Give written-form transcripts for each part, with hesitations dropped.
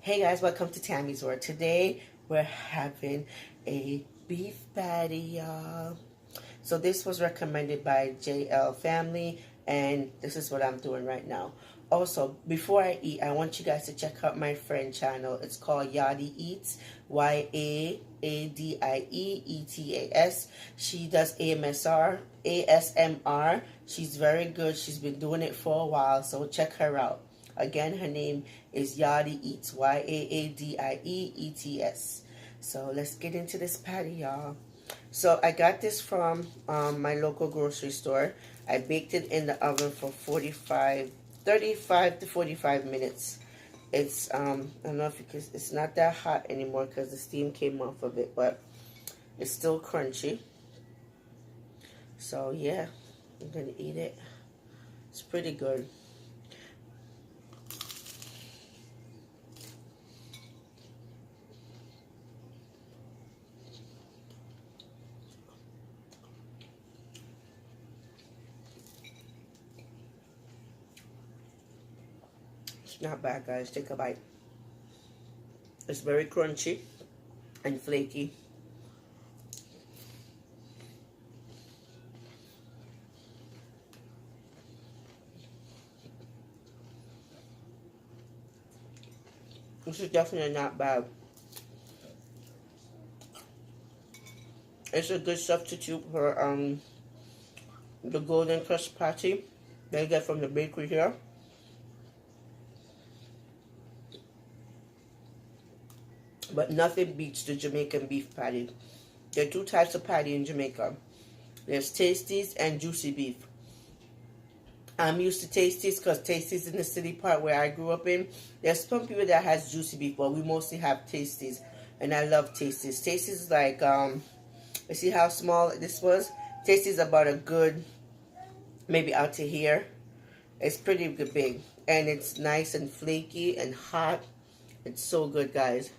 Hey guys, welcome to Tammy's World. Today we're having a beef patty, y'all. So this was recommended by JL Family, and this is what I'm doing right now. Also, before I eat, I want you guys to check out my friend channel. It's called Yadi Eats, YAADIEETAS. She does ASMR. She's very good. She's been doing it for a while, so check her out. Again, her name is Yadi Eats, YAADIEETS. So let's get into this patty, y'all. So I got this from my local grocery store. I baked it in the oven for 35 to 45 minutes. It's, I don't know if you can, it's not that hot anymore because the steam came off of it, but it's still crunchy. So yeah, I'm gonna eat it. It's pretty good. It's not bad, guys. Take a bite. It's very crunchy and flaky. This is definitely not bad. It's a good substitute for the Golden Crust patty that I get from the bakery here. But nothing beats the Jamaican beef patty. There are two types of patty in Jamaica. There's Tasties and Juicy Beef. I'm used to Tasties because Tasties in the city part where I grew up in. There's some people that has Juicy Beef, but we mostly have Tasties. And I love Tasties. Tasties is like, you see how small this was? Tasties is about a good, maybe out to here. It's pretty big. And it's nice and flaky and hot. It's so good, guys.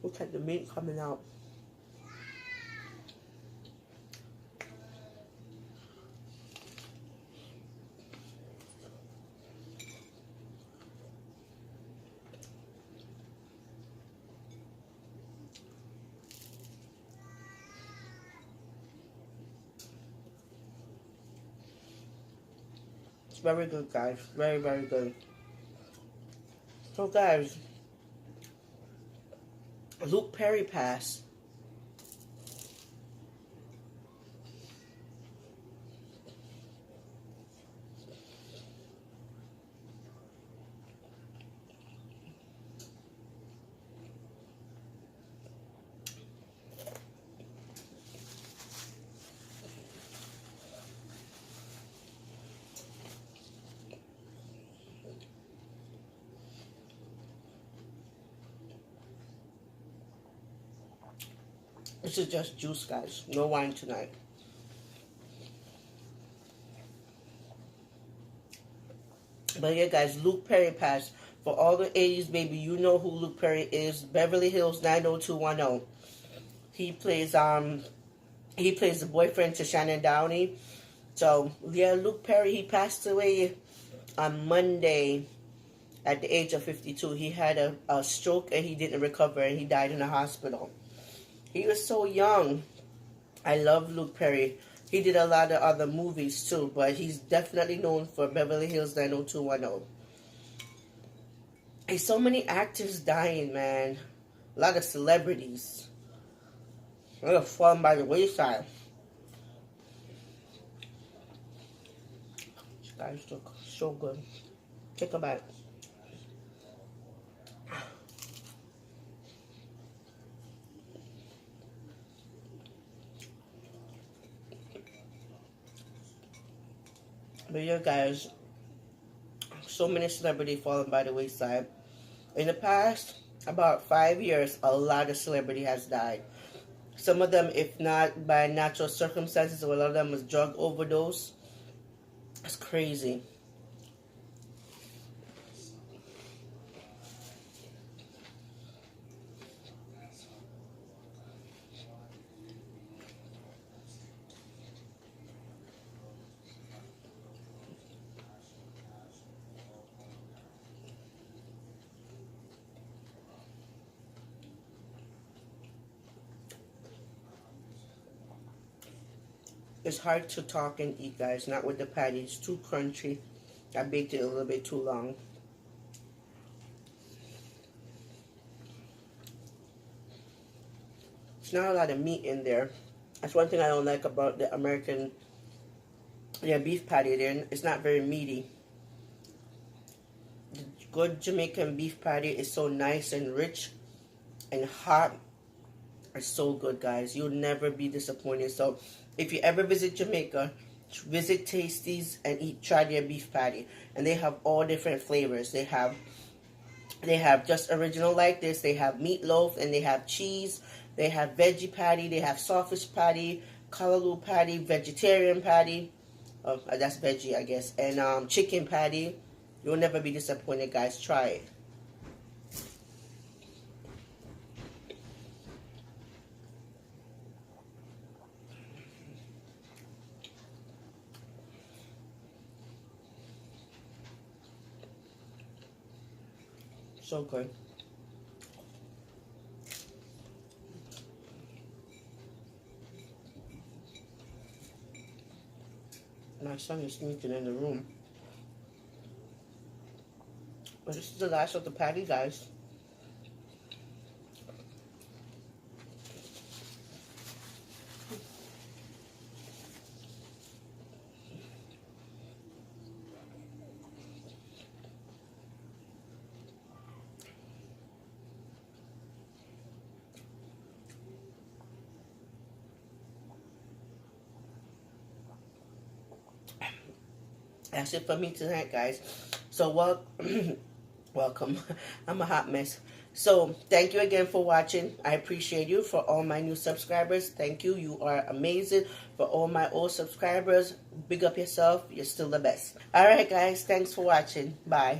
Look at the meat coming out. It's very good, guys. Very, very good. So, guys, Luke Perry passed. This is just juice, guys. No wine tonight. But yeah, guys, Luke Perry passed. For all the 80s, baby, you know who Luke Perry is. Beverly Hills 90210. He plays the boyfriend to Shannon Downey. So yeah, Luke Perry, he passed away on Monday at the age of 52. He had a stroke and he didn't recover and he died in a hospital. He was so young. I love Luke Perry. He did a lot of other movies too, but he's definitely known for Beverly Hills 90210. There's so many actors dying, man. A lot of celebrities. They're falling by the wayside. These guys look so good. Take a bite. But yeah, guys, so many celebrities falling by the wayside. In the past, about 5 years, a lot of celebrity has died. Some of them, if not by natural circumstances, a lot of them was drug overdose. It's crazy. It's hard to talk and eat, guys. Not with the patty. It's too crunchy. I baked it a little bit too long. It's not a lot of meat in there. That's one thing I don't like about the American, beef patty. It's not very meaty. The good Jamaican beef patty is so nice and rich and hot. It's so good, guys. You'll never be disappointed. So if you ever visit Jamaica, visit Tasties and try their beef patty. And they have all different flavors. They have just original like this. They have meatloaf, and they have cheese. They have veggie patty. They have sausage patty, callaloo patty, vegetarian patty. Oh, that's veggie, I guess. And chicken patty. You'll never be disappointed, guys. Try it. So good. My son is sneaking in the room. But this is the last of the patty, guys. That's it for me tonight, guys. So, welcome. I'm a hot mess. So, thank you again for watching. I appreciate you. For all my new subscribers, thank you. You are amazing. For all my old subscribers, big up yourself. You're still the best. Alright, guys. Thanks for watching. Bye.